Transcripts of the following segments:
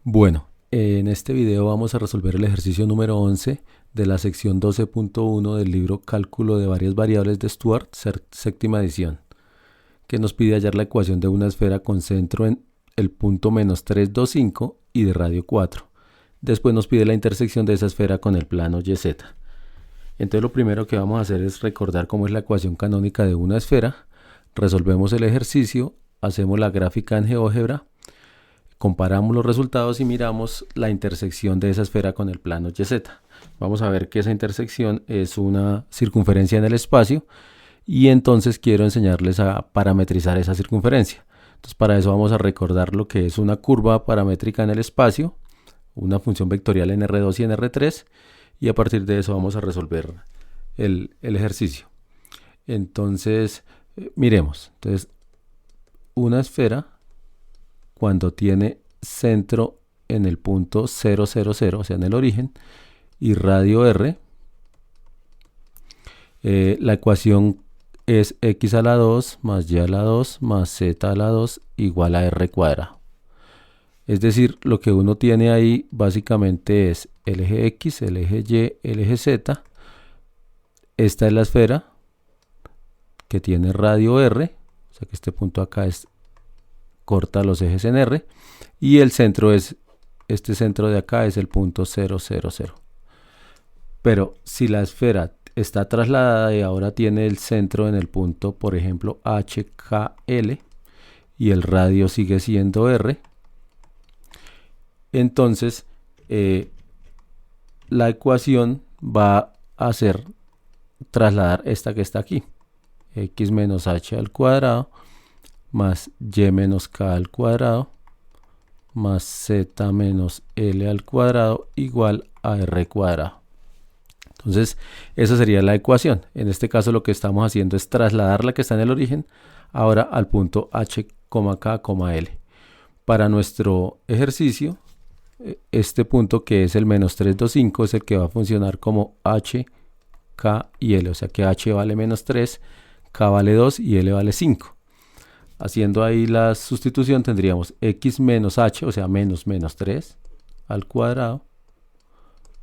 Bueno, en este video vamos a resolver el ejercicio número 11 de la sección 12.1 del libro Cálculo de varias variables de Stuart, séptima edición, que nos pide hallar la ecuación de una esfera con centro en el punto -325 y de radio 4. Después nos pide la intersección de esa esfera con el plano YZ. Entonces lo primero que vamos a hacer es recordar cómo es la ecuación canónica de una esfera. Resolvemos el ejercicio, hacemos la gráfica en GeoGebra, comparamos los resultados y miramos la intersección de esa esfera con el plano YZ. Vamos a ver que esa intersección es una circunferencia en el espacio y entonces quiero enseñarles a parametrizar esa circunferencia. Entonces para eso vamos a recordar lo que es una curva paramétrica en el espacio, una función vectorial en R2 y en R3, y a partir de eso vamos a resolver el ejercicio. Entonces miremos, entonces una esfera cuando tiene centro en el punto 0, 0, 0, o sea en el origen, y radio r, la ecuación es x a la 2 más y a la 2 más z a la 2 igual a r cuadrado. Es decir, lo que uno tiene ahí básicamente es el eje x, el eje y, el eje z. Esta es la esfera que tiene radio r, o sea que este punto acá corta los ejes en R, y el centro es, este centro de acá es el punto 0, 0, 0. Pero si la esfera está trasladada y ahora tiene el centro en el punto, por ejemplo, HKL, y el radio sigue siendo R, entonces la ecuación va a hacer trasladar esta que está aquí, x menos h al cuadrado más y menos k al cuadrado más z menos l al cuadrado j a r cuadrado. Entonces esa sería la ecuación. En este caso lo que estamos haciendo es trasladar la que está en el origen ahora al punto h, k, l. Para nuestro ejercicio, este punto que es el -325 es el que va a funcionar como h, k y l, o sea que h vale -3, k vale 2 y l vale 5. Haciendo ahí la sustitución tendríamos x menos h, o sea menos 3 al cuadrado,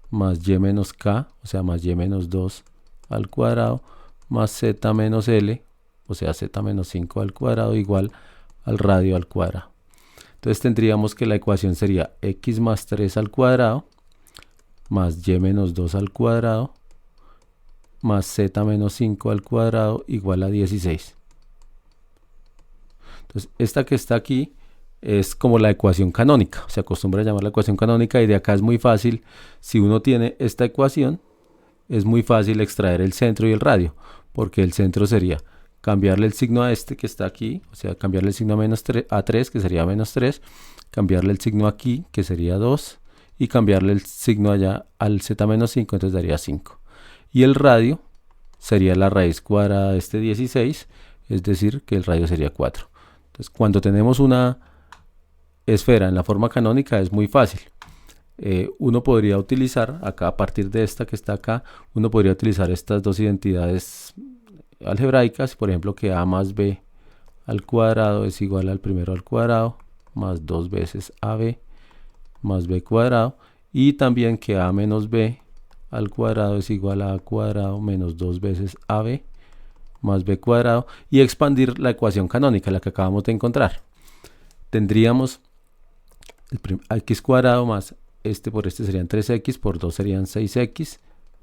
más y menos k, o sea más y menos 2 al cuadrado, más z menos l, o sea z menos 5 al cuadrado, igual al radio al cuadrado. Entonces tendríamos que la ecuación sería x más 3 al cuadrado, más y menos 2 al cuadrado, más z menos 5 al cuadrado, igual a 16. Entonces esta que está aquí es como la ecuación canónica, se acostumbra a llamar la ecuación canónica, y de acá es muy fácil. Si uno tiene esta ecuación, es muy fácil extraer el centro y el radio, porque el centro sería cambiarle el signo a este que está aquí, o sea cambiarle el signo a 3 que sería -3, cambiarle el signo aquí que sería 2 y cambiarle el signo allá al z menos 5, entonces daría 5. Y el radio sería la raíz cuadrada de este 16, es decir que el radio sería 4. Entonces cuando tenemos una esfera en la forma canónica es muy fácil. Uno podría utilizar acá, a partir de esta que está acá, uno podría utilizar estas dos identidades algebraicas, por ejemplo que a más b al cuadrado es igual al primero al cuadrado más 2 veces ab más b cuadrado, y también que a menos b al cuadrado es igual a cuadrado menos 2 veces ab más b cuadrado, y expandir la ecuación canónica, la que acabamos de encontrar. Tendríamos x cuadrado más este por este serían 3x, por 2 serían 6x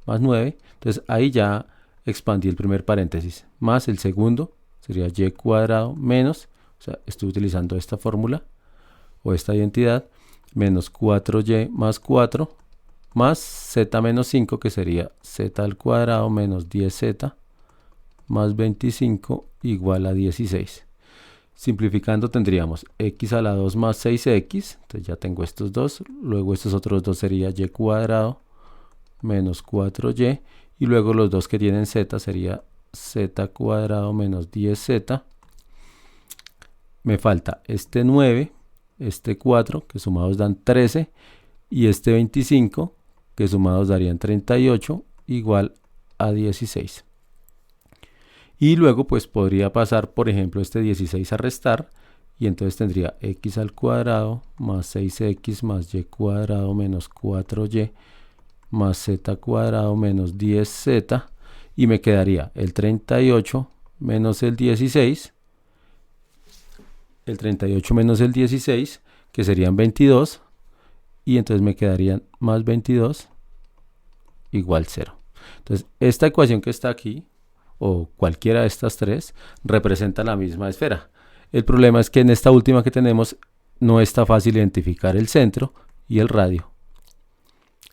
más 9. Entonces ahí ya expandí el primer paréntesis, más el segundo sería y cuadrado menos, o sea estoy utilizando esta fórmula o esta identidad, menos 4y más 4 más z menos 5 que sería z al cuadrado menos 10z más 25 igual a 16. Simplificando tendríamos x a la 2 más 6x, entonces ya tengo estos dos, luego estos otros dos sería y cuadrado menos 4y, y luego los dos que tienen z sería z cuadrado menos 10z. Me falta este 9, este 4 que sumados dan 13, y este 25 que sumados darían 38 igual a 16. Y luego pues podría pasar por ejemplo este 16 a restar y entonces tendría x al cuadrado más 6x más y cuadrado menos 4y más z cuadrado menos 10z, y me quedaría el 38 menos el 16, el 38 menos el 16, que serían 22, y entonces me quedarían más 22 igual 0. Entonces esta ecuación que está aquí, o cualquiera de estas tres, representa la misma esfera. El problema es que en esta última que tenemos no está fácil identificar el centro y el radio,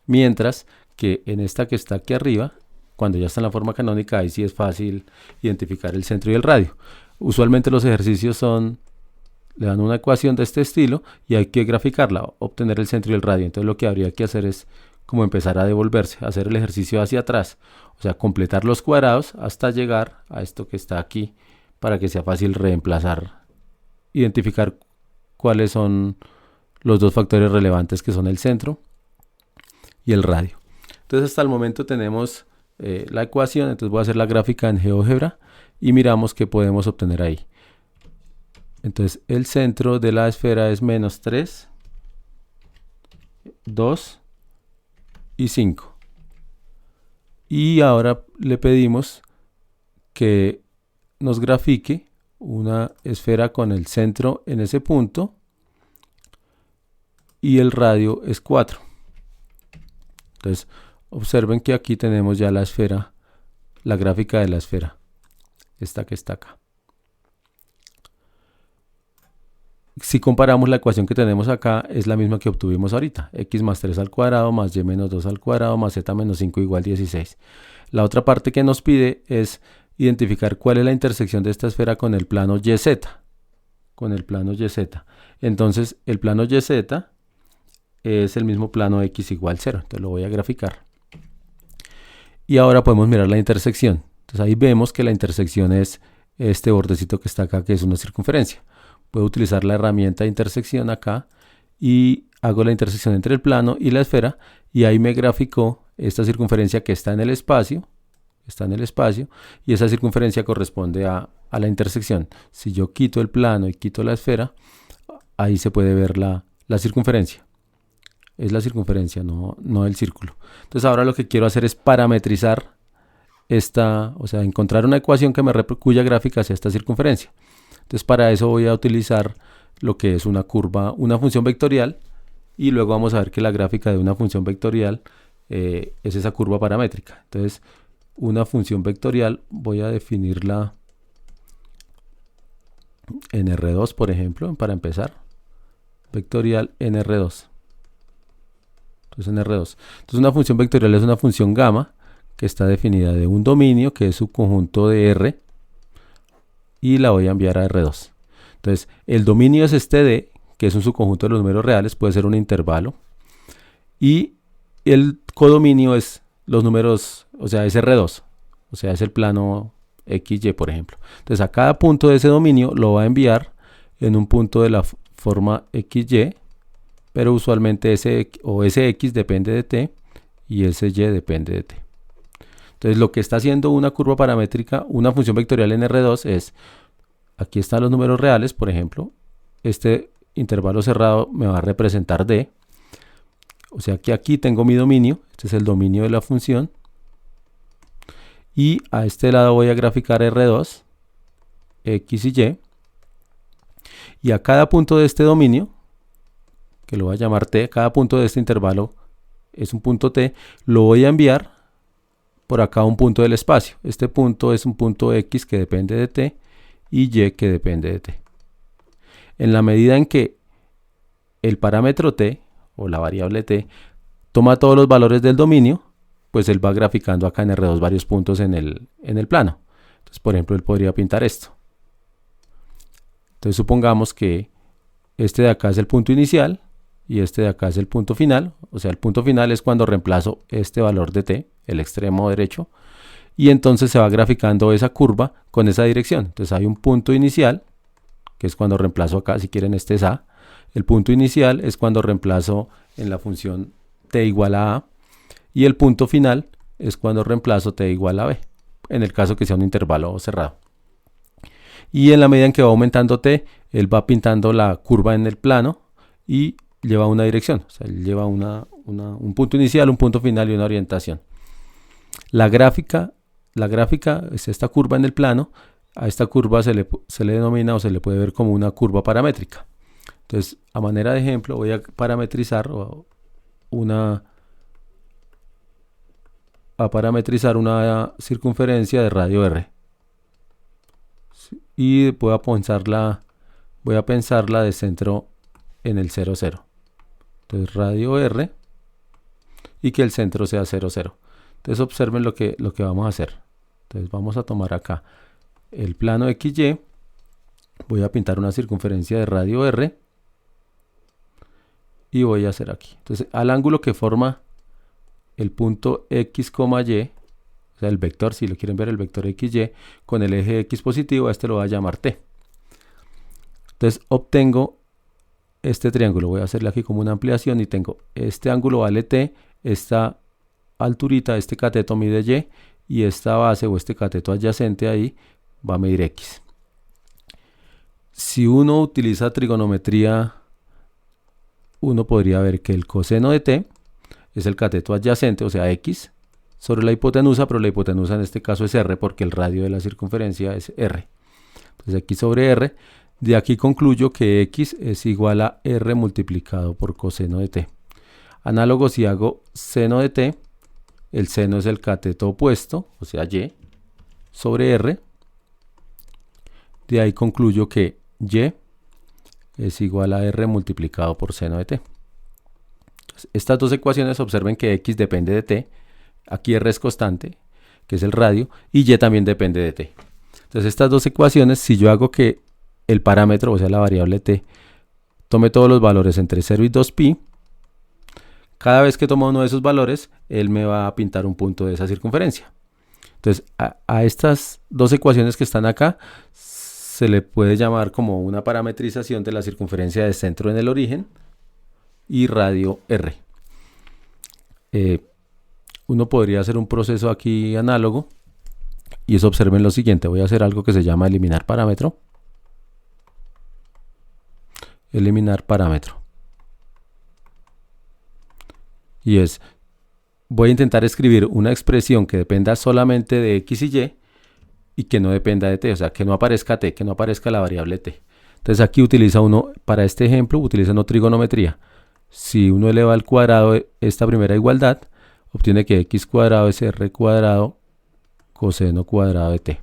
mientras que en esta que está aquí arriba, cuando ya está en la forma canónica, ahí sí es fácil identificar el centro y el radio. Usualmente los ejercicios le dan una ecuación de este estilo y hay que graficarla, obtener el centro y el radio. Entonces lo que habría que hacer es como empezar a devolverse, hacer el ejercicio hacia atrás, o sea, completar los cuadrados hasta llegar a esto que está aquí, para que sea fácil reemplazar, identificar cuáles son los dos factores relevantes, que son el centro y el radio. Entonces hasta el momento tenemos la ecuación. Entonces voy a hacer la gráfica en GeoGebra y miramos qué podemos obtener ahí. Entonces el centro de la esfera es menos 3, 2 y 5. Y ahora le pedimos que nos grafique una esfera con el centro en ese punto y el radio es 4. Entonces observen que aquí tenemos ya la esfera, la gráfica de la esfera, esta que está acá. Si comparamos, la ecuación que tenemos acá es la misma que obtuvimos ahorita: x más 3 al cuadrado más y menos 2 al cuadrado más z menos 5 igual 16. La otra parte que nos pide es identificar cuál es la intersección de esta esfera con el plano YZ. Entonces el plano YZ es el mismo plano x igual 0. Entonces lo voy a graficar. Y ahora podemos mirar la intersección. Entonces ahí vemos que la intersección es este bordecito que está acá, que es una circunferencia. Puedo utilizar la herramienta de intersección acá y hago la intersección entre el plano y la esfera, y ahí me graficó esta circunferencia que está en el espacio, y esa circunferencia corresponde a la intersección. Si yo quito el plano y quito la esfera, ahí se puede ver la circunferencia. Es la circunferencia, no el círculo. Entonces ahora lo que quiero hacer es parametrizar o sea, encontrar una ecuación cuya gráfica sea esta circunferencia. Entonces para eso voy a utilizar lo que es una curva, una función vectorial, y luego vamos a ver que la gráfica de una función vectorial es esa curva paramétrica. Entonces una función vectorial voy a definirla en R2, por ejemplo, para empezar. Vectorial en R2. Entonces en R2. Entonces una función vectorial es una función gamma que está definida de un dominio que es su conjunto de R, y la voy a enviar a R2. Entonces el dominio es este D, que es un subconjunto de los números reales, puede ser un intervalo, y el codominio es los números, o sea, es R2, o sea, es el plano XY, por ejemplo. Entonces a cada punto de ese dominio lo va a enviar en un punto de la forma XY, pero usualmente ese X depende de T y ese Y depende de T. Entonces lo que está haciendo una curva paramétrica, una función vectorial en R2, es, aquí están los números reales, por ejemplo, este intervalo cerrado me va a representar D, o sea que aquí tengo mi dominio, este es el dominio de la función, y a este lado voy a graficar R2, X y Y a cada punto de este dominio, que lo voy a llamar T, cada punto de este intervalo es un punto T, lo voy a enviar por acá a un punto del espacio. Este punto es un punto X que depende de T y Y que depende de T. En la medida en que el parámetro T o la variable T toma todos los valores del dominio, pues él va graficando acá en R2 varios puntos en el plano. Entonces, por ejemplo, él podría pintar esto. Entonces supongamos que este de acá es el punto inicial y este de acá es el punto final. O sea, el punto final es cuando reemplazo este valor de T, el extremo derecho, y entonces se va graficando esa curva con esa dirección. Entonces hay un punto inicial, que es cuando reemplazo acá, si quieren este es A. El punto inicial es cuando reemplazo en la función T igual a, y el punto final es cuando reemplazo T igual a B, en el caso que sea un intervalo cerrado. Y en la medida en que va aumentando T, él va pintando la curva en el plano y lleva una dirección, o sea, él lleva un punto inicial, un punto final y una orientación. La gráfica es esta curva en el plano. A esta curva se le denomina o se le puede ver como una curva paramétrica. Entonces, a manera de ejemplo, voy a parametrizar una circunferencia de radio R. Y voy a pensarla de centro en el 0, 0. Entonces, radio R y que el centro sea 0, 0. Entonces, observen lo que vamos a hacer. Entonces, vamos a tomar acá el plano XY. Voy a pintar una circunferencia de radio R. Y voy a hacer aquí. Entonces, al ángulo que forma el punto X, Y, o sea, el vector, si lo quieren ver, el vector XY, con el eje X positivo, a este lo voy a llamar T. Entonces, obtengo este triángulo. Voy a hacerle aquí como una ampliación y tengo este ángulo vale T, esta alturita, este cateto mide Y, y esta base o este cateto adyacente ahí va a medir X. Si uno utiliza trigonometría, uno podría ver que el coseno de T es el cateto adyacente, o sea X, sobre la hipotenusa, pero la hipotenusa en este caso es R porque el radio de la circunferencia es R. Entonces X sobre R, de aquí concluyo que X es igual a R multiplicado por coseno de T. Análogo, si hago seno de T, el seno es el cateto opuesto, o sea Y, sobre R. De ahí concluyo que Y es igual a R multiplicado por seno de T. Entonces, estas dos ecuaciones, observen que X depende de T, aquí R es constante, que es el radio, y Y también depende de T. Entonces estas dos ecuaciones, si yo hago que el parámetro, o sea la variable T, tome todos los valores entre 0 y 2pi, cada vez que toma uno de esos valores, él me va a pintar un punto de esa circunferencia. Entonces a estas dos ecuaciones que están acá, se le puede llamar como una parametrización de la circunferencia de centro en el origen y radio R. Uno podría hacer un proceso aquí análogo y eso, observen lo siguiente. Voy a hacer algo que se llama eliminar parámetro. Eliminar parámetro. Y voy a intentar escribir una expresión que dependa solamente de X y Y que no dependa de T, o sea, que no aparezca T, que no aparezca la variable T. Entonces aquí utiliza uno, para este ejemplo, utiliza uno trigonometría. Si uno eleva al cuadrado esta primera igualdad, obtiene que X cuadrado es R cuadrado coseno cuadrado de T.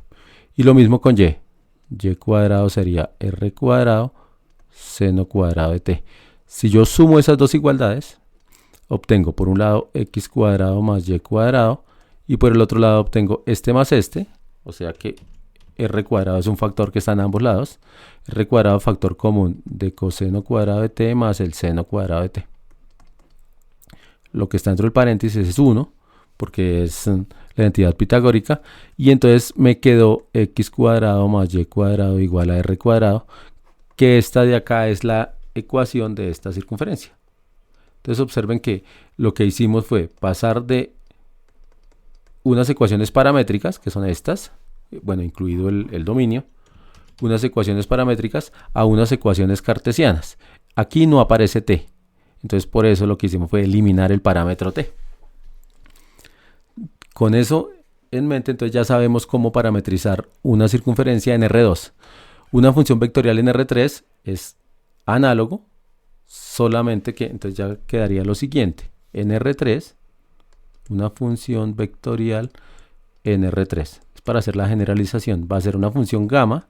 Y lo mismo con Y. Y cuadrado sería R cuadrado seno cuadrado de T. Si yo sumo esas dos igualdades, obtengo por un lado X cuadrado más Y cuadrado, y por el otro lado obtengo este más este, o sea que R cuadrado es un factor que está en ambos lados. R cuadrado factor común de coseno cuadrado de T más el seno cuadrado de T. Lo que está dentro del paréntesis es 1, porque es la identidad pitagórica. Y entonces me quedó X cuadrado más Y cuadrado igual a R cuadrado, que esta de acá es la ecuación de esta circunferencia. Entonces observen que lo que hicimos fue pasar de unas ecuaciones paramétricas, que son estas, bueno, incluido el dominio, unas ecuaciones paramétricas a unas ecuaciones cartesianas. Aquí no aparece T, entonces por eso lo que hicimos fue eliminar el parámetro T. Con eso en mente, entonces ya sabemos cómo parametrizar una circunferencia en R2. Una función vectorial en R3 es análogo, solamente que entonces ya quedaría lo siguiente. En R3, una función vectorial en R3. Es para hacer la generalización. Va a ser una función gamma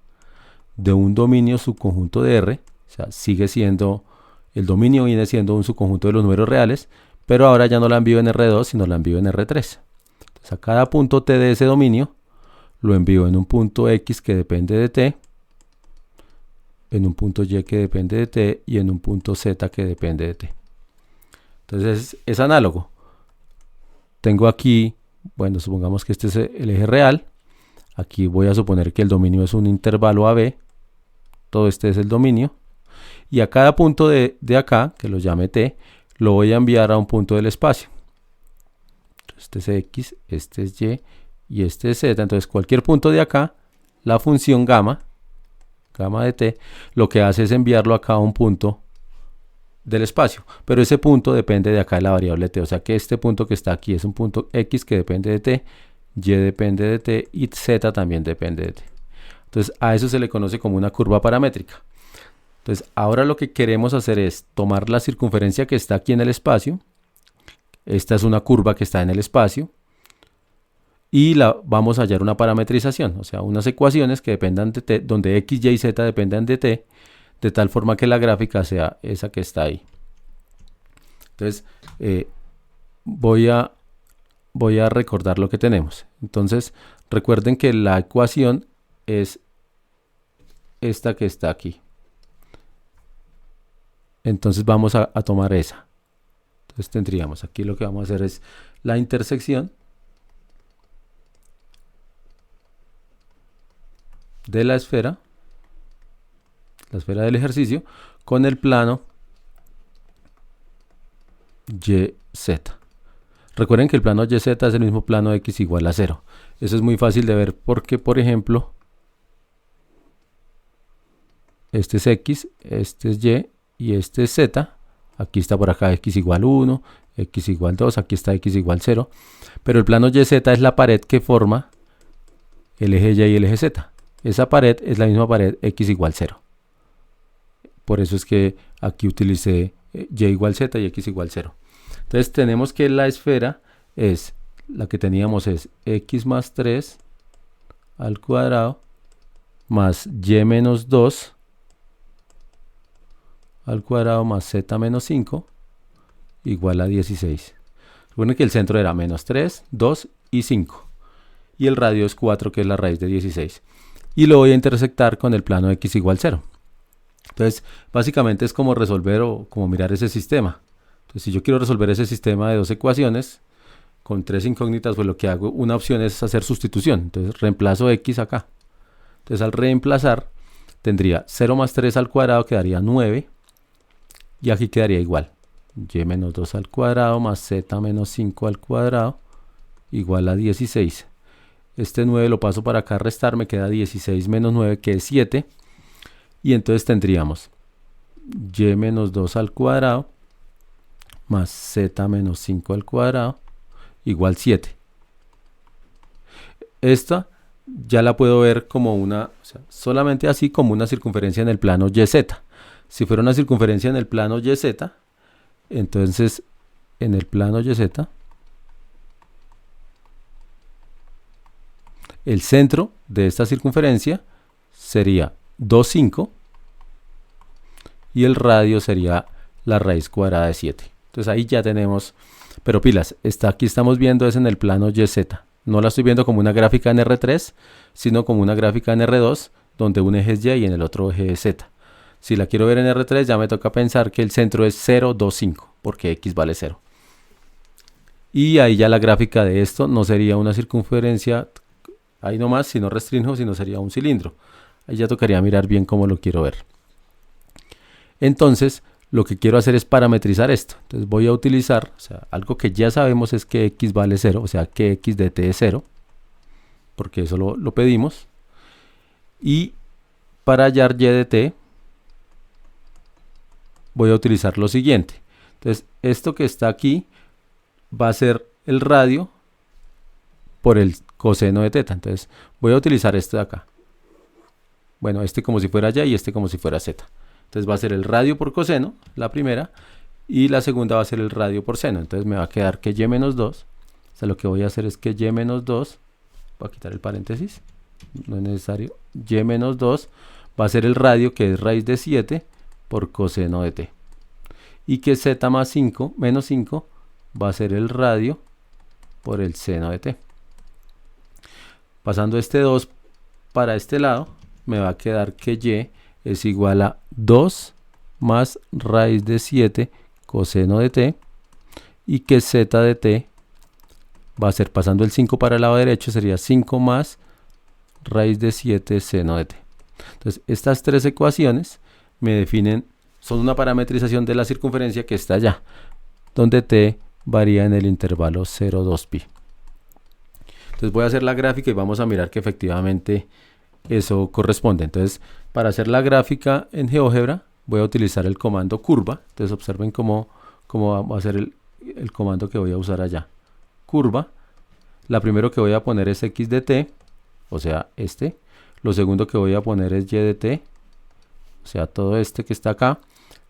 de un dominio subconjunto de R. O sea, sigue siendo, el dominio viene siendo un subconjunto de los números reales, pero ahora ya no la envío en R2, sino la envío en R3. Entonces a cada punto T de ese dominio lo envío en un punto X que depende de T, en un punto Y que depende de T y en un punto Z que depende de T. Entonces es análogo. Tengo aquí, bueno, supongamos que este es el eje real. Aquí voy a suponer que el dominio es un intervalo AB. Todo este es el dominio. Y a cada punto de acá, que lo llame T, lo voy a enviar a un punto del espacio. Este es X, este es Y y este es Z. Entonces cualquier punto de acá, la función gamma gamma de t, lo que hace es enviarlo acá a un punto del espacio, pero ese punto depende de acá de la variable t, o sea que este punto que está aquí es un punto x que depende de t, y depende de t y z también depende de t. Entonces a eso se le conoce como una curva paramétrica. Entonces ahora lo que queremos hacer es tomar la circunferencia que está aquí en el espacio, esta es una curva que está en el espacio, y vamos a hallar una parametrización, o sea unas ecuaciones que dependan de t, donde x, y z dependan de t, de tal forma que la gráfica sea esa que está ahí. Entonces voy a recordar lo que tenemos. Entonces recuerden que la ecuación es esta que está aquí. Entonces vamos a tomar esa. Entonces tendríamos aquí, lo que vamos a hacer es la intersección de la esfera del ejercicio con el plano YZ. Recuerden que el plano YZ es el mismo plano x igual a 0. Eso es muy fácil de ver porque, por ejemplo, este es x, este es y y este es z. Aquí está por acá x igual 1, x igual 2, aquí está x igual 0. Pero el plano YZ es la pared que forma el eje y el eje z. Esa pared es la misma pared x igual 0. Por eso es que aquí utilicé y igual z y x igual 0. Entonces tenemos que la esfera es, la que teníamos es x más 3 al cuadrado más y menos 2 al cuadrado más z menos 5 igual a 16. Recuerden que el centro era menos 3, 2 y 5. Y el radio es 4, que es la raíz de 16. Y lo voy a intersectar con el plano x igual 0. Entonces, básicamente es como resolver o como mirar ese sistema. Entonces, si yo quiero resolver ese sistema de dos ecuaciones con tres incógnitas, pues lo que hago, una opción es hacer sustitución. Entonces, reemplazo x acá. Entonces, al reemplazar, tendría 0 más 3 al cuadrado, quedaría 9. Y aquí quedaría igual. Y menos 2 al cuadrado más z menos 5 al cuadrado igual a 16. Este 9 lo paso para acá a restar, me queda 16 menos 9, que es 7. Y entonces tendríamos y menos 2 al cuadrado más z menos 5 al cuadrado igual 7. Esta ya la puedo ver como una, o sea, solamente así como una circunferencia en el plano YZ. Si fuera una circunferencia en el plano YZ, entonces en el plano YZ, el centro de esta circunferencia sería 2, 5 y el radio sería la raíz cuadrada de 7. Entonces ahí ya tenemos, pero pilas, aquí estamos viendo es en el plano YZ. No la estoy viendo como una gráfica en R3, sino como una gráfica en R2, donde un eje es Y y en el otro eje es Z. Si la quiero ver en R3, ya me toca pensar que el centro es 0, 2, 5, porque X vale 0. Y ahí ya la gráfica de esto no sería una circunferencia, ahí nomás, si no restringo, sino sería un cilindro. Ahí ya tocaría mirar bien cómo lo quiero ver. Entonces, lo que quiero hacer es parametrizar esto. Entonces voy a utilizar, o sea, algo que ya sabemos es que x vale 0, o sea, que x de t es 0, porque eso lo pedimos. Y para hallar y de t, voy a utilizar lo siguiente. Entonces, esto que está aquí va a ser el radio por el coseno de teta. Entonces, voy a utilizar este de acá. Bueno, este como si fuera y y este como si fuera z. Entonces va a ser el radio por coseno, la primera, y la segunda va a ser el radio por seno. Entonces me va a quedar que y menos 2, o sea, lo que voy a hacer es que y menos 2, voy a quitar el paréntesis, no es necesario, y menos 2 va a ser el radio, que es raíz de 7 por coseno de t. Y que z más 5, menos 5, va a ser el radio por el seno de t. Pasando este 2 para este lado, me va a quedar que y es igual a 2 más raíz de 7 coseno de t, y que z de t va a ser, pasando el 5 para el lado derecho, sería 5 más raíz de 7 seno de t. Entonces estas tres ecuaciones me definen, son una parametrización de la circunferencia que está allá, donde t varía en el intervalo 0, 2 pi. Entonces voy a hacer la gráfica y vamos a mirar que efectivamente eso corresponde. Entonces, para hacer la gráfica en GeoGebra, voy a utilizar el comando curva. Entonces, observen cómo va a ser el comando que voy a usar allá. Curva. La primero que voy a poner es x de t, o sea, este. Lo segundo que voy a poner es y de t, o sea, todo este que está acá.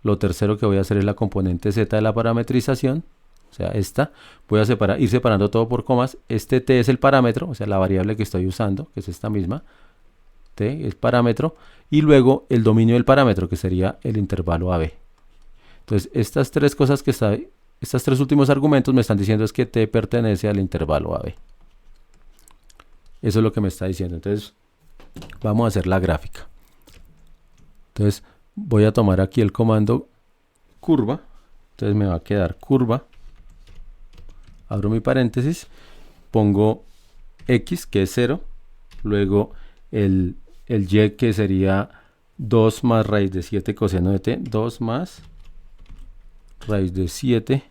Lo tercero que voy a hacer es la componente z de la parametrización, o sea, esta. Voy a ir separando todo por comas. Este t es el parámetro, o sea, la variable que estoy usando, que es esta misma. T es parámetro. Y luego el dominio del parámetro, que sería el intervalo AB. Entonces, estas tres cosas que están, estos tres últimos argumentos me están diciendo es que t pertenece al intervalo AB. Eso es lo que me está diciendo. Entonces, vamos a hacer la gráfica. Entonces, voy a tomar aquí el comando curva. Entonces, me va a quedar curva. Abro mi paréntesis. Pongo x, que es 0. Luego, el y, que sería 2 más raíz de 7 coseno de t. 2 más raíz de 7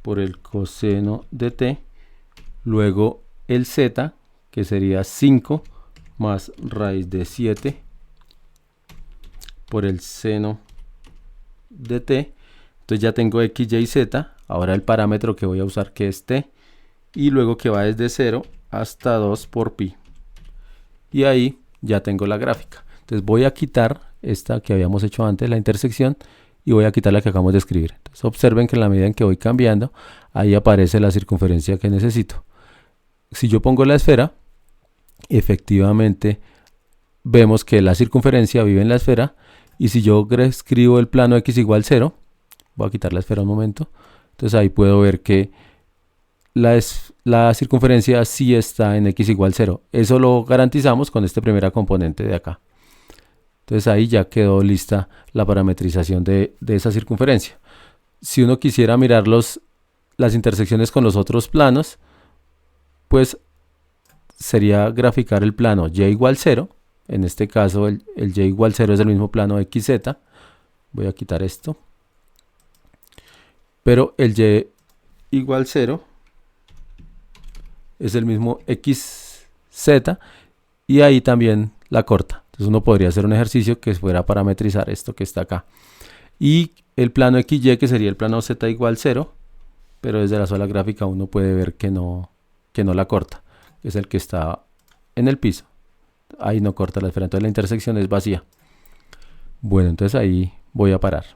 por el coseno de t. Luego, el z, que sería 5 más raíz de 7 por el seno de t. Entonces ya tengo x, y, z. Ahora el parámetro que voy a usar, que es t, y luego que va desde 0 hasta 2 por pi. Y ahí ya tengo la gráfica. Entonces voy a quitar esta que habíamos hecho antes, la intersección, y voy a quitar la que acabamos de escribir. Entonces observen que en la medida en que voy cambiando, ahí aparece la circunferencia que necesito. Si yo pongo la esfera, efectivamente vemos que la circunferencia vive en la esfera. Y si yo escribo el plano x igual 0, voy a quitar la esfera un momento, entonces ahí puedo ver que la circunferencia sí está en x igual 0. Eso lo garantizamos con esta primera componente de acá. Entonces ahí ya quedó lista la parametrización de esa circunferencia. Si uno quisiera mirar las intersecciones con los otros planos, pues sería graficar el plano y igual 0. En este caso el y igual 0 es el mismo plano xz. Voy a quitar esto. Pero el y igual 0 es el mismo xz. Y ahí también la corta. Entonces uno podría hacer un ejercicio que fuera a parametrizar esto que está acá. Y el plano xy, que sería el plano z igual 0. Pero desde la sola gráfica uno puede ver que no la corta. Es el que está en el piso. Ahí no corta la esfera, entonces la intersección es vacía. Bueno, entonces ahí voy a parar.